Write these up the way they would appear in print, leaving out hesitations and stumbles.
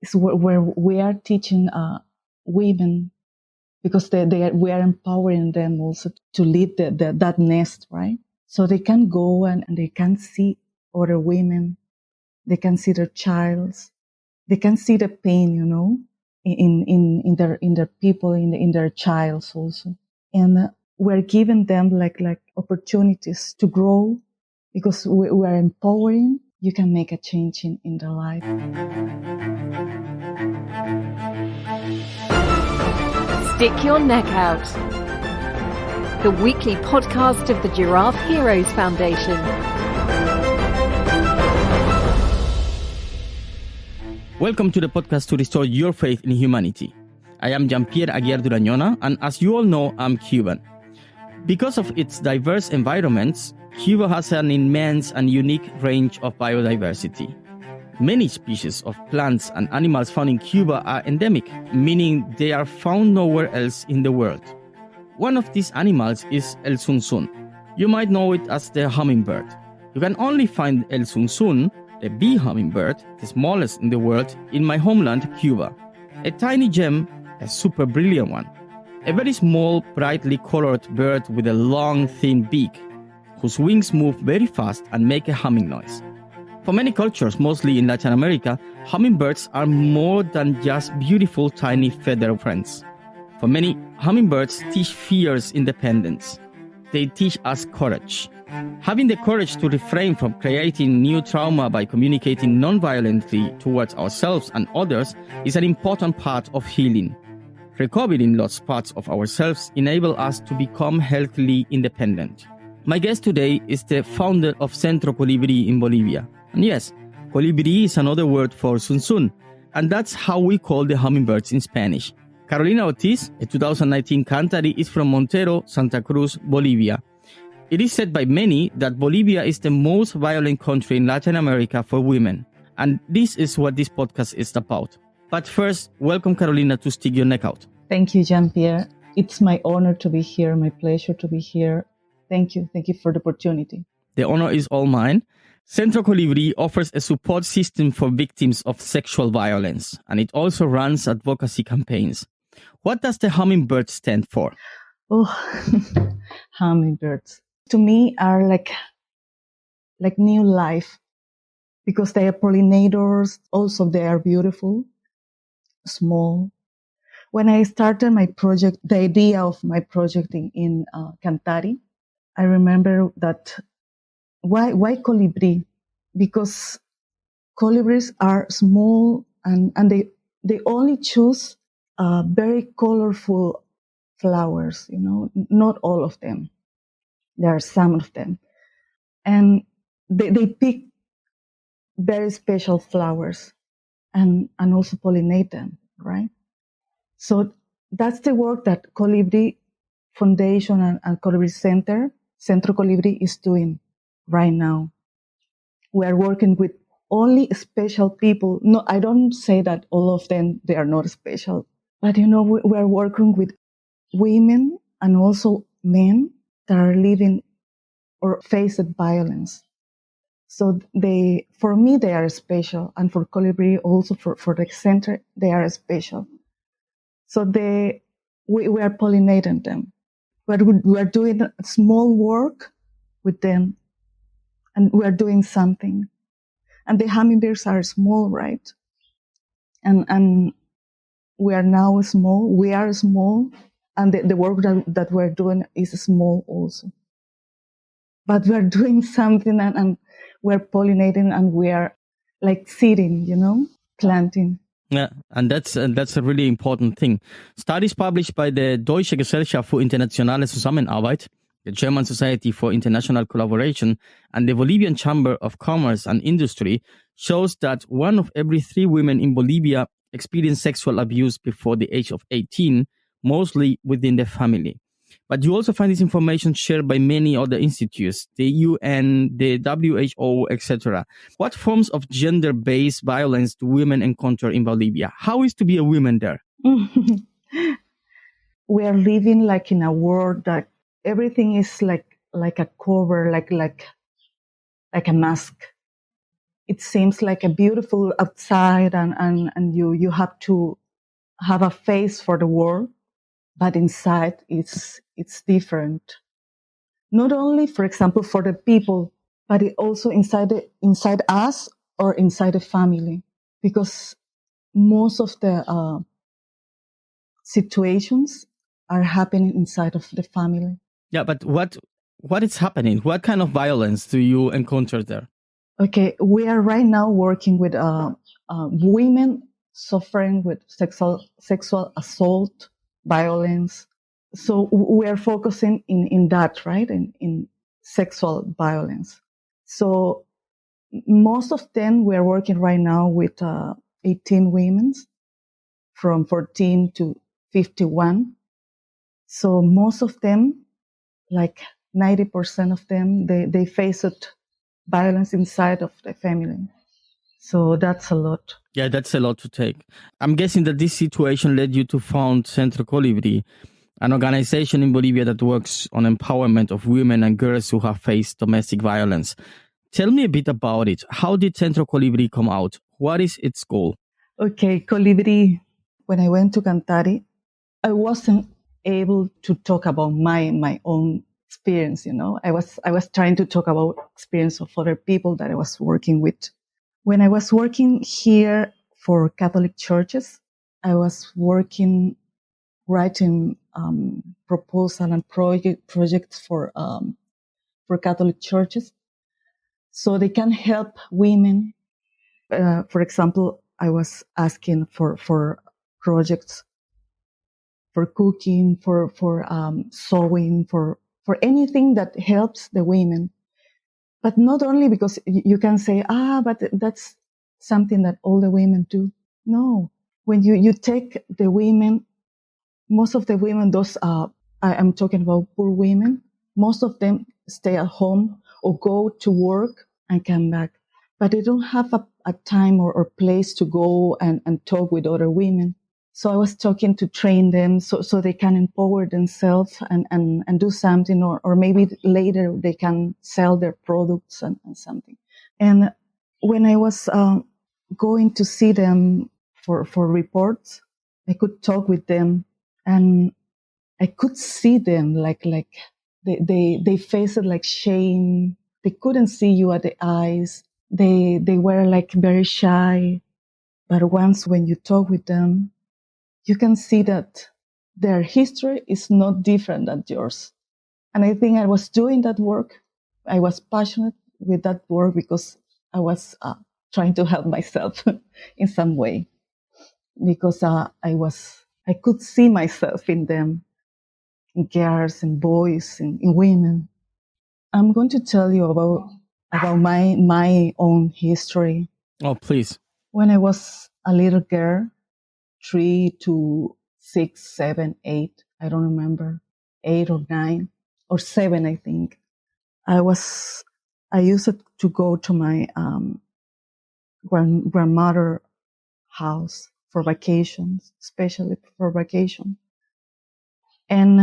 is where we are teaching women, because we are empowering them also to lead that nest, right? So they can go and they can see other women, they can see their childs, they can see the pain, in their people, in their childs also, and we're giving them like opportunities to grow, because we are empowering. You can make a change in their life. Stick Your Neck Out, the weekly podcast of the Giraffe Heroes Foundation. Welcome to the podcast to restore your faith in humanity. I am Jean-Pierre Aguirre Durañona, and as you all know, I'm Cuban. Because of its diverse environments, Cuba has an immense and unique range of biodiversity. Many species of plants and animals found in Cuba are endemic, meaning they are found nowhere else in the world. One of these animals is el sunsun. You might know it as the hummingbird. You can only find el sunsun, the bee hummingbird, the smallest in the world, in my homeland, Cuba. A tiny gem, a super brilliant one. A very small, brightly colored bird with a long, thin beak, whose wings move very fast and make a humming noise. For many cultures, mostly in Latin America, hummingbirds are more than just beautiful tiny feather friends. For many, hummingbirds teach fierce independence. They teach us courage. Having the courage to refrain from creating new trauma by communicating non-violently towards ourselves and others is an important part of healing. Recovering lost parts of ourselves enable us to become healthily independent. My guest today is the founder of Centro Colibri in Bolivia. And yes, colibri is another word for sunsun, and that's how we call the hummingbirds in Spanish. Carolina Ortiz, a 2019 cantante, is from Montero, Santa Cruz, Bolivia. It is said by many that Bolivia is the most violent country in Latin America for women, and this is what this podcast is about. But first, welcome Carolina to Stick Your Neck Out. Thank you, Jean-Pierre. It's my honor to be here, my pleasure to be here. Thank you for the opportunity. The honor is all mine. Centro Colibri offers a support system for victims of sexual violence, and it also runs advocacy campaigns. What does the hummingbird stand for? Oh, hummingbirds. To me are like new life, because they are pollinators. Also, they are beautiful, small. When I started my project, the idea of my project in Cantari, I remember that why colibri? Because colibris are small and they only choose very colorful flowers, not all of them. There are some of them. And they pick very special flowers and also pollinate them, right? So that's the work that Colibri Foundation and Colibri Centro Colibri is doing right now. We are working with only special people. No, I don't say that all of them, they are not special. But, we are working with women and also men that are living or faced we So for me, they are special. And for Colibri, also for the center, they are special. So we are pollinating them. But we are doing small work with them. And we are doing something. And the hummingbirds are small, right? And we are now small. We are small. And the work that we're doing is small also. But we're doing something and we're pollinating and we are like seeding, planting. Yeah, and that's a really important thing. Studies published by the Deutsche Gesellschaft für internationale Zusammenarbeit, the German Society for International Collaboration, and the Bolivian Chamber of Commerce and Industry shows that 1 of every 3 women in Bolivia experience sexual abuse before the age of 18, mostly within the family. But you also find this information shared by many other institutes, the UN, the WHO, etc. What forms of gender-based violence do women encounter in Bolivia? How is to be a woman there? We are living like in a world that everything is like a cover, like a mask. it seems like a beautiful outside and you have to have a face for the world, but inside it's different. Not only, for example, for the people, but it also inside us or inside the family, because most of the situations are happening inside of the family. Yeah, but what is happening? What kind of violence do you encounter there? Okay, we are right now working with women suffering with sexual assault, violence. So we are focusing in that, right? In sexual violence. So most of them, we are working right now with 18 women from 14 to 51. So most of them, like 90% of them, they faced violence inside of the family. So that's a lot. Yeah, that's a lot to take. I'm guessing that this situation led you to found Centro Colibri, an organization in Bolivia that works on empowerment of women and girls who have faced domestic violence. Tell me a bit about it. How did Centro Colibri come out? What is its goal? Okay, Colibri, when I went to Cantari, I wasn't able to talk about my own experience, you know. I was trying to talk about experience of other people that I was working with. When I was working here for Catholic churches, I was writing proposal and projects for Catholic churches, so they can help women. For example, I was asking for projects for cooking, for sewing, for anything that helps the women. But not only because you can say, but that's something that all the women do. No, when you take the women, most of the women, I'm talking about poor women, most of them stay at home or go to work and come back. But they don't have a time or place to go and talk with other women. So I was talking to train them so they can empower themselves and do something, or maybe later they can sell their products and something. And when I was going to see them for reports, I could talk with them and I could see them like they faced like shame. They couldn't see you at the eyes. They were like very shy. But once when you talk with them, you can see that their history is not different than yours. And I think I was doing that work. I was passionate with that work because I was trying to help myself in some way. Because I could see myself in them, in girls and boys and in women. I'm going to tell you about my own history. Oh, please. When I was a little girl, 3 to 6, 7, 8, I don't remember, 8 or 9 or 7, I think. I used to go to my grandmother's house for vacations, especially for vacation. And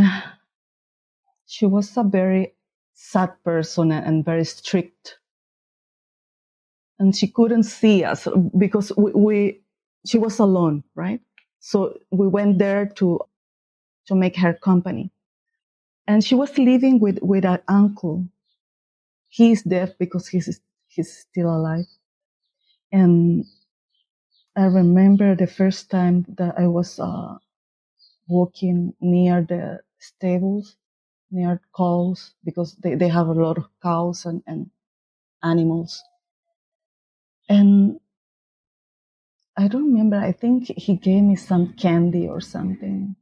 she was a very sad person and very strict. And she couldn't see us because she was alone, right? So we went there to make her company. And she was living with an uncle. He is deaf because he's still alive. And I remember the first time that I was walking near the stables, near cows, because they have a lot of cows and animals. And I don't remember, I think he gave me some candy or something.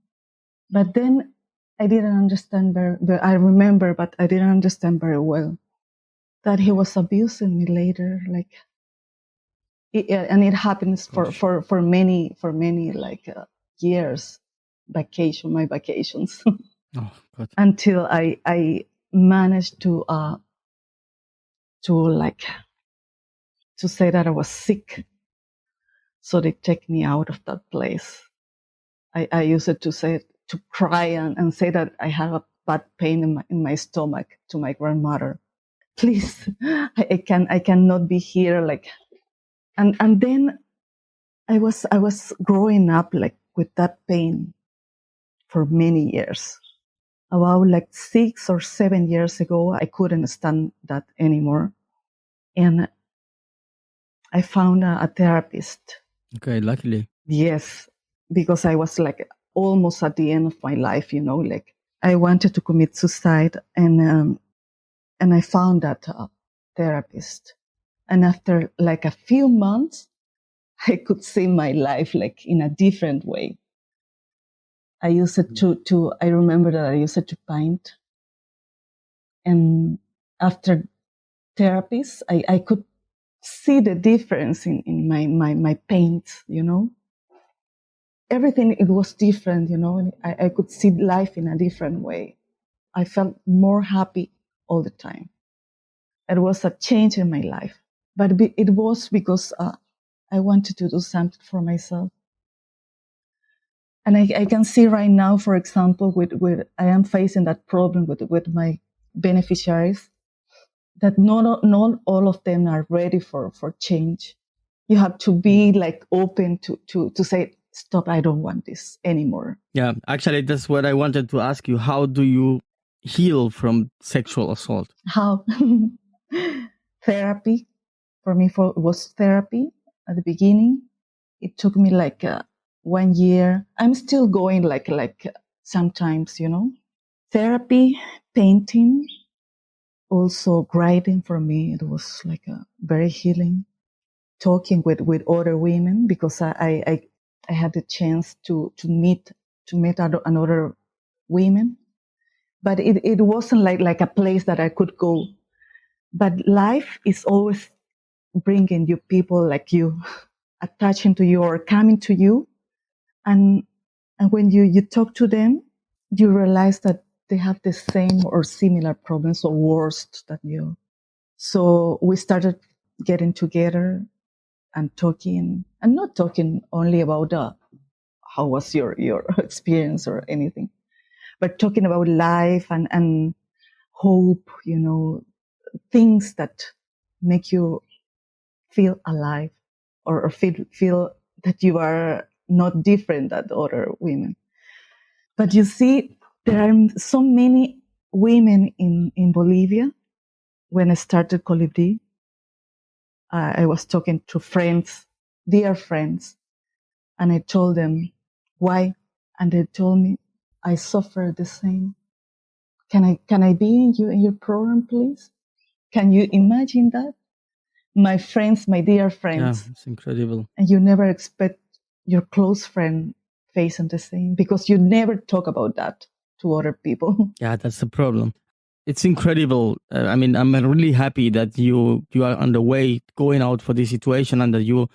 But then I didn't understand I remember, but I didn't understand very well that he was abusing me later, and it happens for many like years, my vacations. Oh, God. Until I managed to say that I was sick. So they take me out of that place. I used it to cry and say that I have a bad pain in my stomach to my grandmother. Please, I cannot be here like And then I was growing up like with that pain for many years. About like 6 or 7 years ago, I couldn't stand that anymore. And I found a therapist. Okay, luckily. Yes, because I was like almost at the end of my life, like I wanted to commit suicide, and I found that therapist. And after like a few months, I could see my life like in a different way. I used it I remember that I used it to paint. And after therapies, I could see the difference in my paint, Everything, it was different, and I could see life in a different way. I felt more happy all the time. It was a change in my life. But it was because I wanted to do something for myself. And I can see right now, for example, with I am facing that problem with my beneficiaries, that not all of them are ready for change. You have to be like open to say, stop, I don't want this anymore. Yeah, actually, that's what I wanted to ask you. How do you heal from sexual assault? How? Therapy. For me, was therapy at the beginning. It took me like 1 year. I'm still going like sometimes, Therapy, painting, also writing for me. It was like a very healing. Talking with other women, because I had the chance to meet another women, but it wasn't like a place that I could go. But life is always bringing you people like you, attaching to you or coming to you, and when you talk to them, you realize that they have the same or similar problems or worse than you. So we started getting together and talking, and not talking only about how was your experience or anything, but talking about life and hope, things that make you feel alive, or feel that you are not different than other women. But you see, there are so many women in Bolivia. When I started Colibri, I was talking to friends, dear friends, and I told them why, and they told me, I suffer the same. Can I be in your program, please? Can you imagine that? My friends, my dear friends. Yeah, it's incredible. And you never expect your close friend facing the same, because you never talk about that to other people. Yeah, that's the problem. It's incredible. I mean, I'm really happy that you are on the way going out for this situation, and that you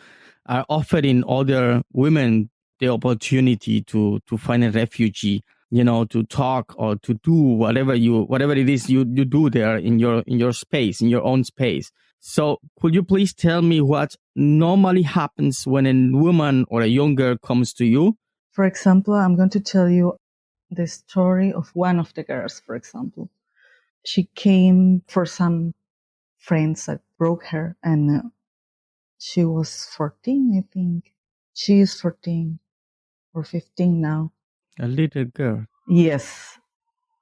are offering other women the opportunity to find a refugee, to talk or to do whatever it is you do there in your space, in your own space. So could you please tell me what normally happens when a woman or a young girl comes to you? For example, I'm going to tell you the story of one of the girls, for example. She came for some friends that broke her, and she was 14, I think. She is 14 or 15 now. A little girl. Yes.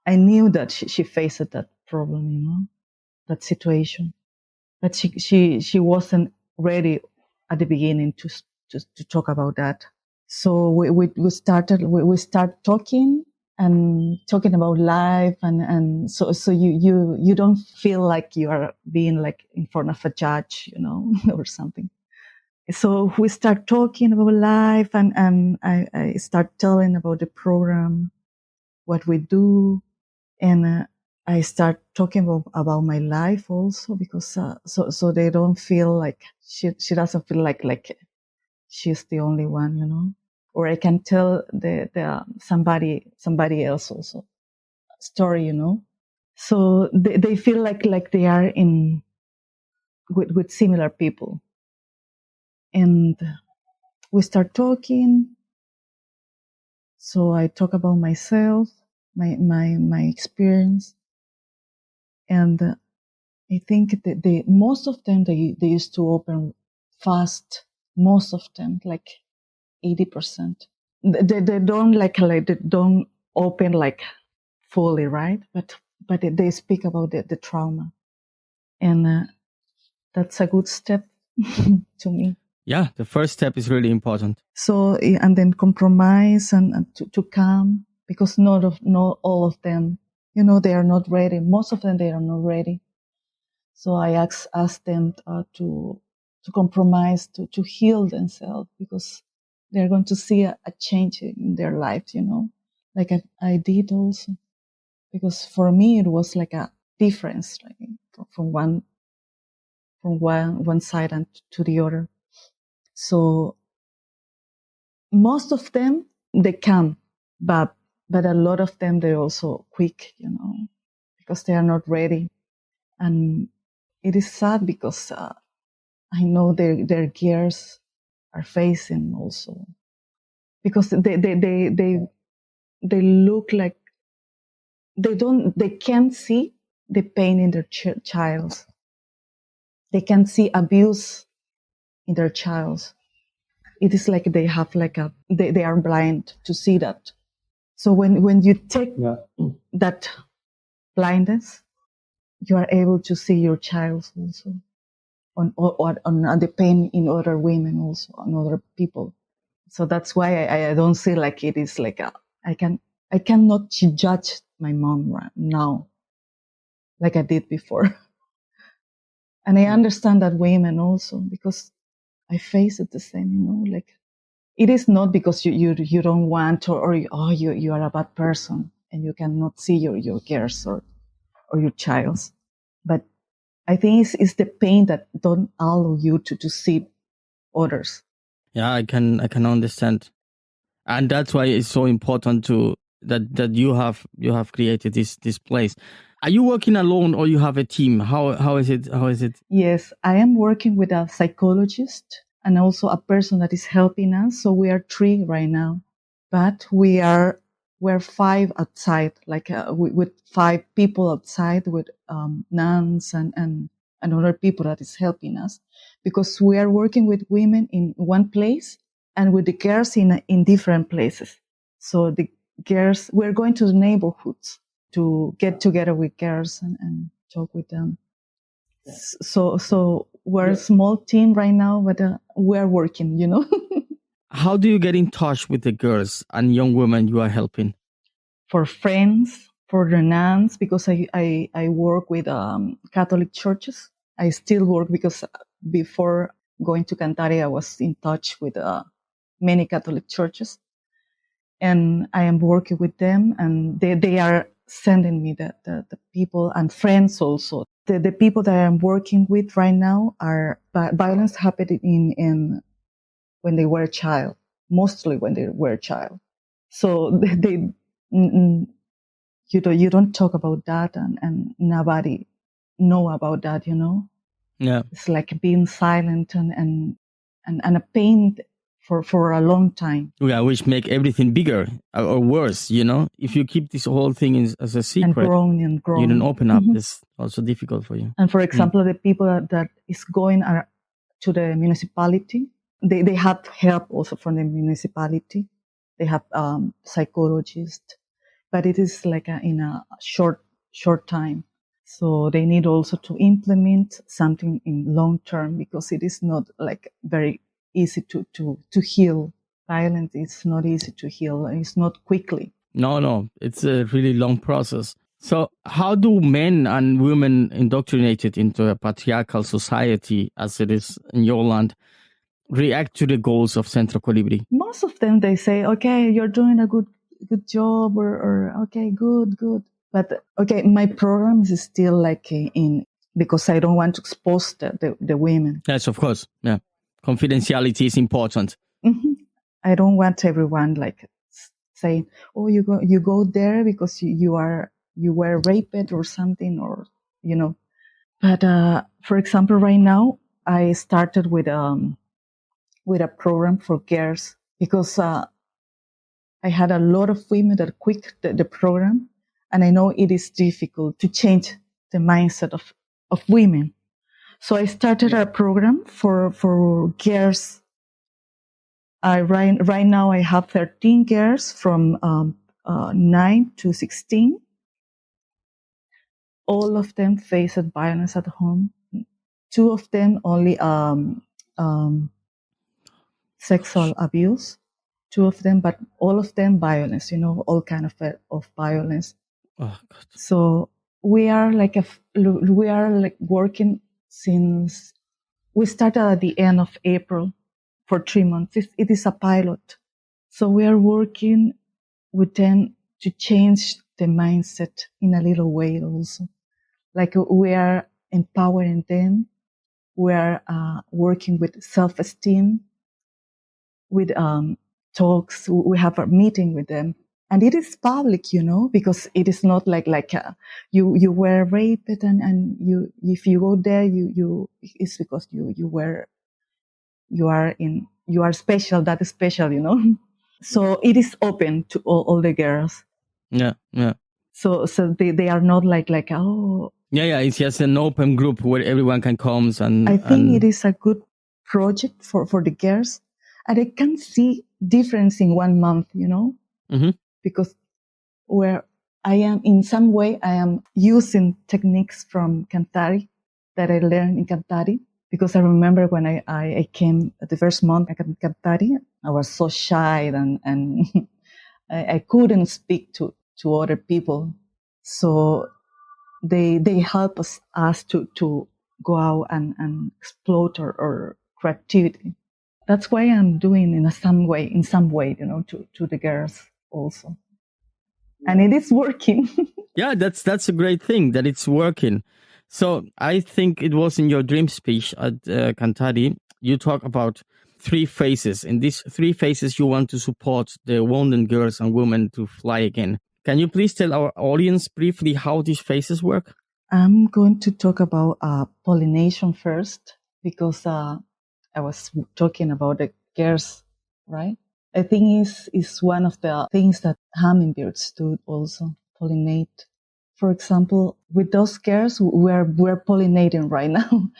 I knew that she faced that problem, that situation. But she wasn't ready at the beginning to talk about that. So we start talking about life, and so you don't feel like you are being like in front of a judge, or something. So we start talking about life, and I start telling about the program, what we do, and I start talking about my life also, because so they don't feel like she doesn't feel like she's the only one, or I can tell the somebody else also story, so they feel like they are in with similar people, and we start talking. So I talk about myself, my experience, and I think that most of them they used to open fast. Most of them, like 80%. They don't they don't open like fully, right? But they speak about the trauma, and that's a good step to me. Yeah, the first step is really important. So, and then compromise and to come, because not all of them, they are not ready. Most of them, they are not ready. So I ask them to compromise, to heal themselves, because they're going to see a change in their life, like I did also. Because for me, it was like a difference, like from one side and to the other. So most of them, they come, but a lot of them, they're also quick, because they are not ready. And it is sad because I know their gears are facing also, because they look like they can't see the pain in their child. They can see abuse in their child. It is like they have they are blind to see that. So when you take that blindness, you are able to see your child also on the pain in other women also, on other people. So that's why I don't see like it is like I cannot judge my mom right now like I did before. And I understand that women also, because I face it the same, like it is not because you don't want or you are a bad person and you cannot see your girls or your child. But I think it's the pain that don't allow you to see others. Yeah, I can understand. And that's why it's so important that you have created this place. Are you working alone or you have a team? How is it? Yes, I am working with a psychologist and also a person that is helping us. So we are 3 right now, but we're 5 outside, like with 5 people outside with nuns and other people that is helping us, because we are working with women in one place and with the girls in different places. So the girls, we're going to the neighborhoods to get together with girls and talk with them. Yeah. So we're a small team right now, but we're working, How do you get in touch with the girls and young women you are helping? For friends, for the nuns, because I work with Catholic churches. I still work because before going to Cantare, I was in touch with many Catholic churches. And I am working with them, and they are sending me the people and friends also. The people that I'm working with right now are violence happened in when they were a child, mostly when they were a child. So you don't talk about that, and nobody know about that, Yeah. It's like being silent and a pain for a long time. Yeah, which make everything bigger or worse, If you keep this whole thing as a secret and growing. You don't open up, it's also difficult for you. And for example, the people that is going to the municipality, they have help also from the municipality. They have psychologists, but it is like in a short time. So they need also to implement something in long term, because it is not like very easy to heal. Violence is not easy to heal. It's not quickly. No, it's a really long process. So how do men and women indoctrinated into a patriarchal society, as it is in your land, react to the goals of Centro Colibri? Most of them, they say, okay, you're doing a good job, or okay, good. But okay, my program is still like because I don't want to expose the women. Yes, of course. Yeah. Confidentiality is important. Mm-hmm. I don't want everyone like saying, oh, you go there because you were raped or something, or, But for example, right now, I started with a program for girls, because I had a lot of women that quit the program, and I know it is difficult to change the mindset of women. So I started a program for girls. Right now I have 13 girls from 9 to 16. All of them faced violence at home. 2 of them only sexual abuse. 2 of them, but all of them violence. All kind of violence. Oh God. So we are like working since we started at the end of April for 3 months. It is a pilot. So we are working with them to change the mindset in a little way also. Like we are empowering them. We are working with self-esteem, with talks. We have a meeting with them. And it is public, because it is not like you were raped and you if you go there it's because you are special. That is special. So it is open to all the girls. Yeah. So they are not like oh. Yeah. It's just an open group where everyone can come and. I think it is a good project for the girls, and I can see difference in 1 month. Mm-hmm. Because where I am in some way, I am using techniques from Cantari that I learned in Cantari. Because I remember when I came the first month at Cantari, I was so shy and I couldn't speak to other people. So they help us to go out and explore our creativity. That's why I'm doing in some way, to the girls also. And it is working. Yeah, that's a great thing that it's working. So I think it was in your dream speech at Cantari, you talk about 3 phases. In these 3 phases, you want to support the wounded girls and women to fly again. Can you please tell our audience briefly how these phases work? I'm going to talk about pollination first, because I was talking about the girls, right? I think is one of the things that hummingbirds do also, pollinate. For example, with those girls, we're pollinating right now,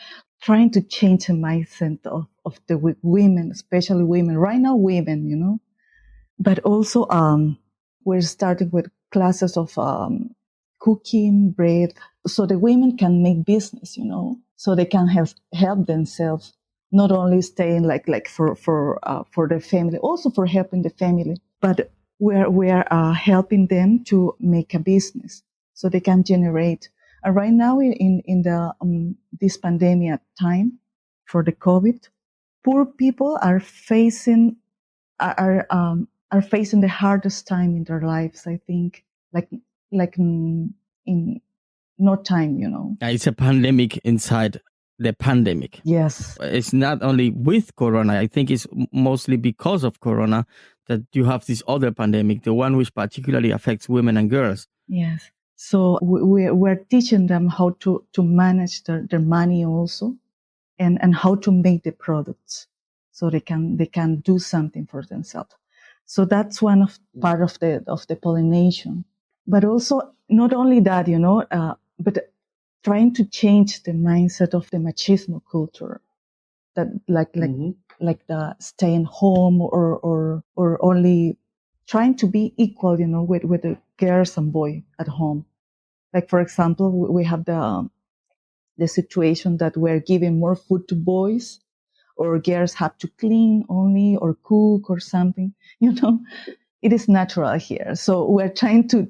trying to change the mindset of the women, especially women. Right now, women, But also, we're starting with classes of cooking, bread, so the women can make business, so they can help themselves. Not only staying like for their family, also for helping the family, but we are helping them to make a business so they can generate. Right now in the this pandemic time for the COVID, poor people are facing the hardest time in their lives. I think like in no time, It's a pandemic inside the pandemic. Yes. It's not only with Corona. I think it's mostly because of Corona that you have this other pandemic, the one which particularly affects women and girls. Yes. So we're teaching them how to manage their money also, and how to make the products so they can do something for themselves. So that's one part of the pollination. But also not only that, but trying to change the mindset of the machismo culture, that like the staying home or only trying to be equal, with the girls and boys at home. Like, for example, we have the situation that we're giving more food to boys, or girls have to clean only or cook or something. It is natural here. So we're trying to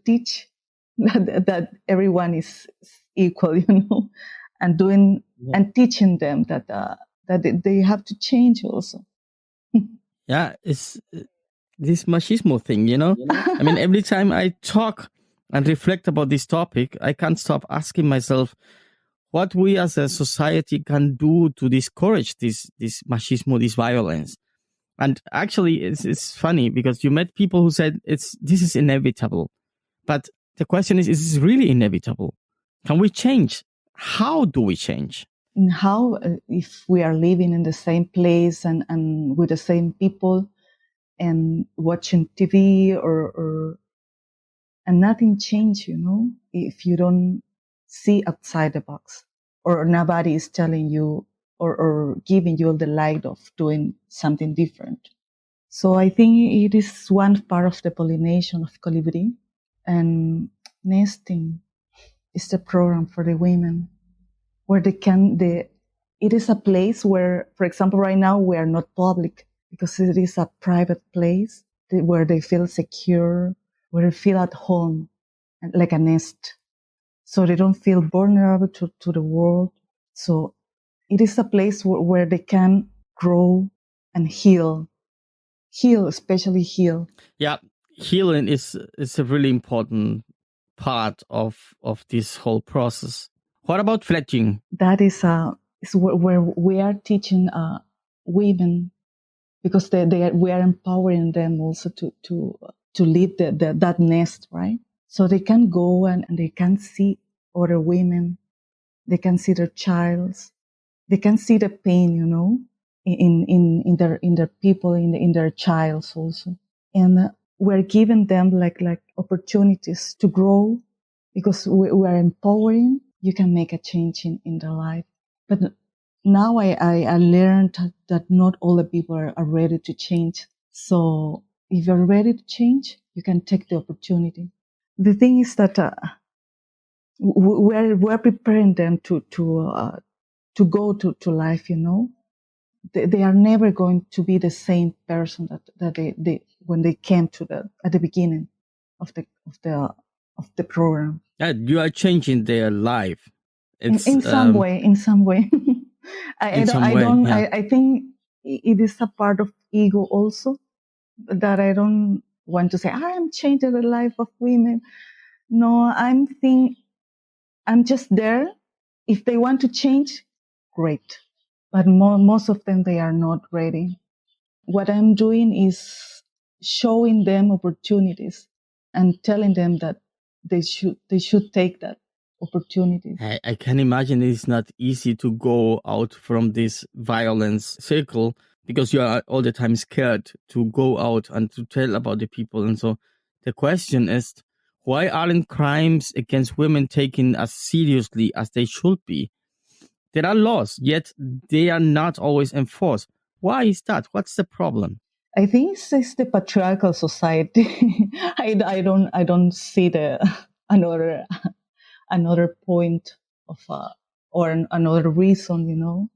teach that everyone is equal, and doing and teaching them that they have to change also. Yeah, it's this machismo thing, I mean, every time I talk and reflect about this topic, I can't stop asking myself what we as a society can do to discourage this machismo, this violence. And actually, it's funny because you met people who said this is inevitable. But the question is this really inevitable? Can we change? How do we change? And how, if we are living in the same place and with the same people and watching TV and nothing change, if you don't see outside the box. or nobody is telling you or giving you the light of doing something different. So I think it is one part of the pollination of Colibri. And nesting is the program for the women where it is a place where, for example, right now we are not public because it is a private place where they feel secure, where they feel at home, like a nest. So they don't feel vulnerable to the world. So it is a place where they can grow and heal, especially heal. Yeah, healing is a really important part of this whole process. What about fledging? That is where we are teaching women, because we are empowering them also to lead that nest, right? So they can go and they can see other women, they can see their childs, they can see the pain, in their people, in their childs also, and we're giving them like opportunities to grow, because we are empowering. You can make a change in their life. But now I learned that not all the people are ready to change. So if you're ready to change, you can take the opportunity. The thing is that we're preparing them to go to life. They are never going to be the same person that they when they came at the beginning of the program. Yeah, you are changing their life. It's, in some way. I think it is a part of ego also, that I don't want to say I am changing the life of women. No, I'm just there. If they want to change, great. But most of them, they are not ready. What I'm doing is showing them opportunities and telling them that they should take that opportunity. I can imagine it's not easy to go out from this violence circle, because you are all the time scared to go out and to tell about the people. And so the question is, why aren't crimes against women taken as seriously as they should be? There are laws, yet they are not always enforced. Why is that? What's the problem? I think it's the patriarchal society. I don't see another point of or another reason,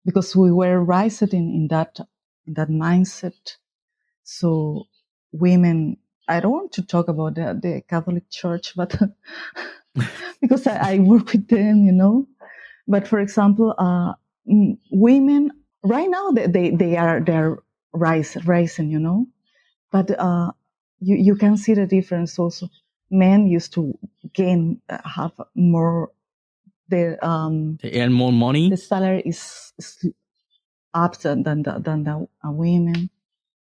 because we were raised in that mindset. So women, I don't want to talk about the Catholic Church, but because I work with them, But for example, women right now they're rising, But you can see the difference also. Men used to have more. They earn more money. The salary is up than the women.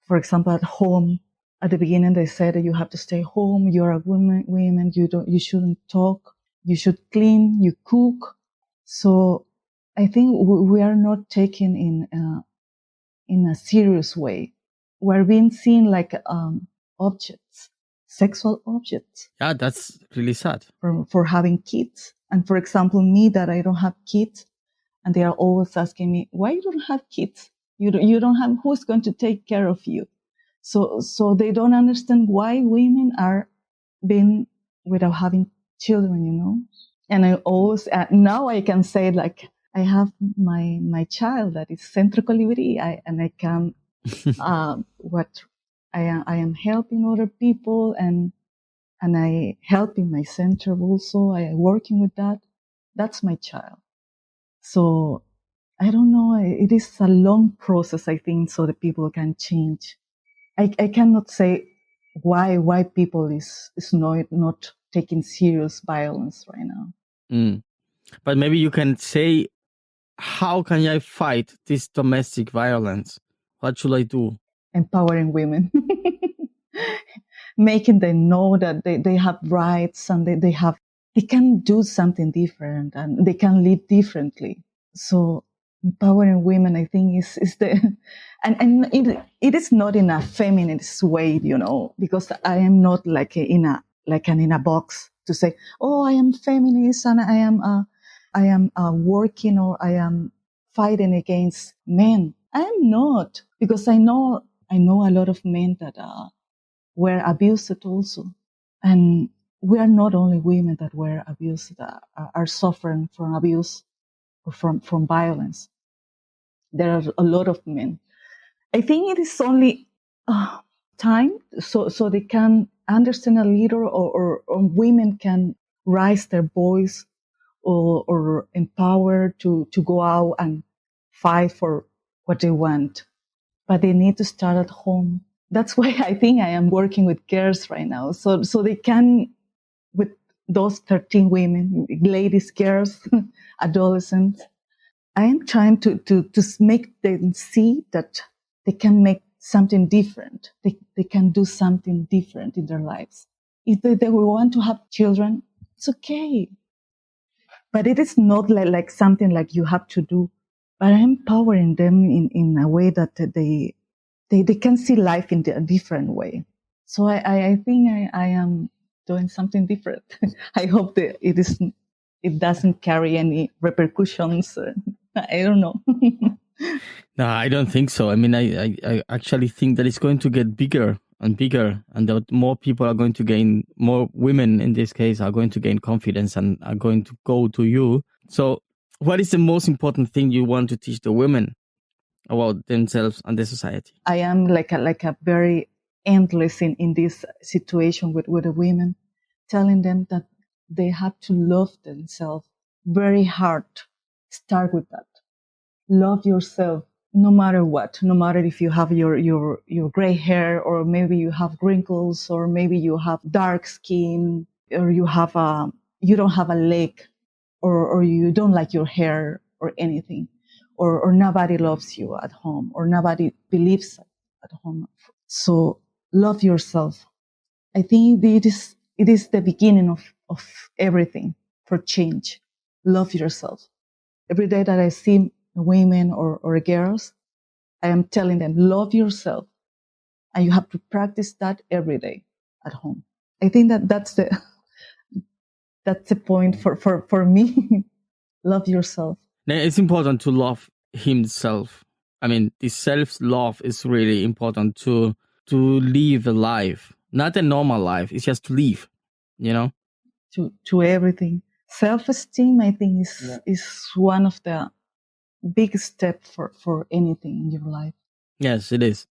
For example, at home, at the beginning they said that you have to stay home. You're a women. You shouldn't talk. You should clean. You cook. So I think we are not taken in a serious way. We're being seen like objects, sexual objects. Yeah, that's really sad. For having kids. And for example, me, that I don't have kids, and they are always asking me, why you don't have kids? You don't have, who's going to take care of you? So they don't understand why women are being without having children, And I always, now I can say, like, I have my child that is Centro Colibri, and I can, what I am helping other people, and I help in my center also. I am working with that. That's my child. So I don't know. It is a long process, I think, so that people can change. I cannot say why people is not taking serious violence right now. But maybe you can say, how can I fight this domestic violence? What should I do? Empowering women. Making them know that they have rights, and they can do something different, and they can live differently. So empowering women, I think, is the, and it is not in a feminist way, because I am not like in a box to say, oh, I am feminist and I I am working or I am fighting against men. I am not, because I know a lot of men that were abused also. And we are not only women that were abused, that are suffering from abuse or from violence. There are a lot of men. I think it is only time so they can understand a little, or women can raise their voice or empower to go out and fight for what they want. But they need to start at home. That's why I think I am working with girls right now. So they can, with those 13 women, ladies, girls, adolescents, I am trying to make them see that they can make something different. They can do something different in their lives. If they want to have children, it's okay. But it is not like something like you have to do. But I'm empowering them in a way that they can see life in a different way. So I think I am doing something different. I hope that it doesn't carry any repercussions. I don't know. No, I don't think so. I mean, I actually think that it's going to get bigger and bigger, and that more people are going to gain, more women in this case are going to gain confidence and are going to go to you. So what is the most important thing you want to teach the women about themselves and the society? I am like a very endless in this situation with the women, telling them that they have to love themselves very hard. Start with that. Love yourself no matter what, no matter if you have your gray hair, or maybe you have wrinkles, or maybe you have dark skin, or you don't have a leg, or you don't like your hair or anything, or nobody loves you at home, or nobody believes at home. So love yourself. I think it is the beginning of everything for change. Love yourself. Every day that I see women or girls, I am telling them, love yourself. And you have to practice that every day at home. I think that's the point for me. Love yourself. Now, it's important to love himself. I mean, this self-love is really important to live a life, not a normal life. It's just to live, you know? To everything. Self-esteem, I think, is one of the big steps for anything in your life. Yes, it is.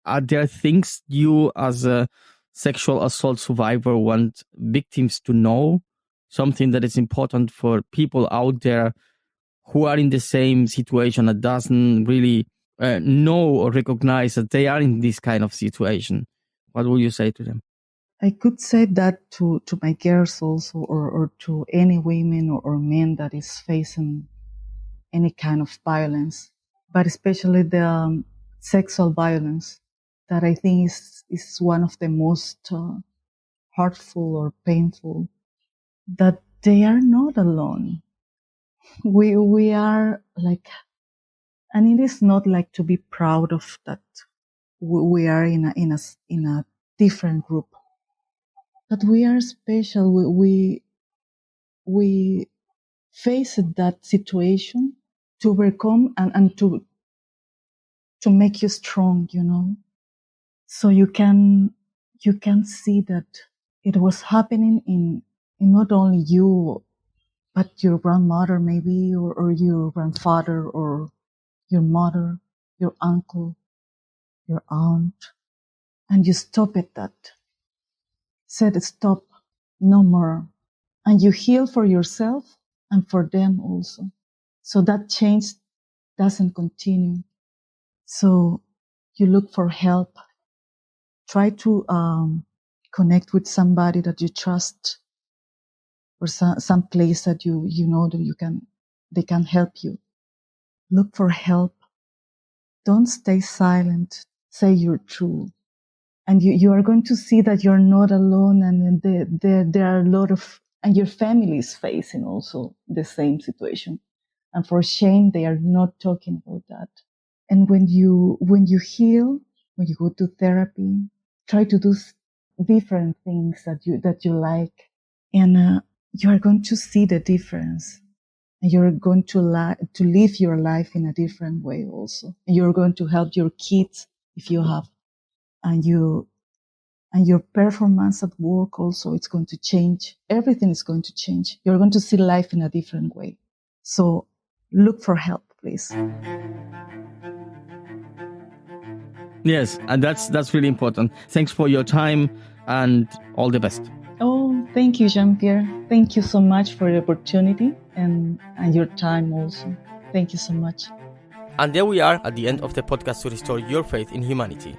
Are there things you, as a sexual assault survivor, want victims to know? Something that is important for people out there who are in the same situation that doesn't really know or recognize that they are in this kind of situation? What will you say to them? I could say that to my girls also, or to any women or men that is facing any kind of violence, but especially the sexual violence, that I think is one of the most hurtful or painful, that they are not alone. We are like, and it is not like to be proud of that. We are in a different group, but we are special. We face that situation to overcome and to make you strong, you know. So you can see that it was happening in not only you, but your grandmother maybe, or your grandfather, or your mother, your uncle, your aunt, and you stop at that. Said stop, no more. And you heal for yourself and for them also. So that change doesn't continue. So you look for help. Try to connect with somebody that you trust, or some place that you know that they can help you. Look for help. Don't stay silent. Say you're true. And you are going to see that you're not alone, and there are a lot of, and your family is facing also the same situation. And for shame, they are not talking about that. And when you heal, when you go to therapy, try to do different things that you like, and you are going to see the difference. And you're going to live your life in a different way also. And you're going to help your kids if you have, and your performance at work also, it's going to change. Everything is going to change. You're going to see life in a different way. So look for help, please. Yes, and that's really important. Thanks for your time and all the best. Oh, thank you, Jean-Pierre. Thank you so much for the opportunity and your time also. Thank you so much. And there we are at the end of the podcast to restore your faith in humanity.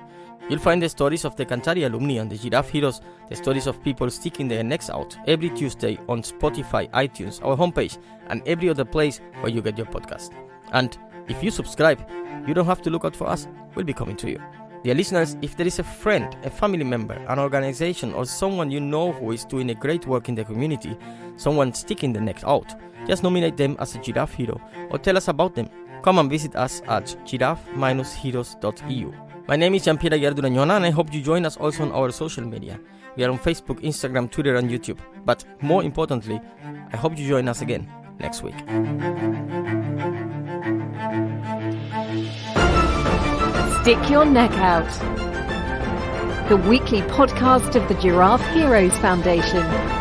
You'll find the stories of the Cantari alumni and the Giraffe heroes, the stories of people sticking their necks out every Tuesday on Spotify, iTunes, our homepage, and every other place where you get your podcast. And if you subscribe, you don't have to look out for us. We'll be coming to you. Dear listeners, if there is a friend, a family member, an organization, or someone you know who is doing a great work in the community, someone sticking the neck out, just nominate them as a Giraffe hero or tell us about them. Come and visit us at giraffe-heroes.eu. My name is Jean-Pierre Aguiar-Durañona, and I hope you join us also on our social media. We are on Facebook, Instagram, Twitter, and YouTube. But more importantly, I hope you join us again next week. Stick Your Neck Out, the weekly podcast of the Giraffe Heroes Foundation.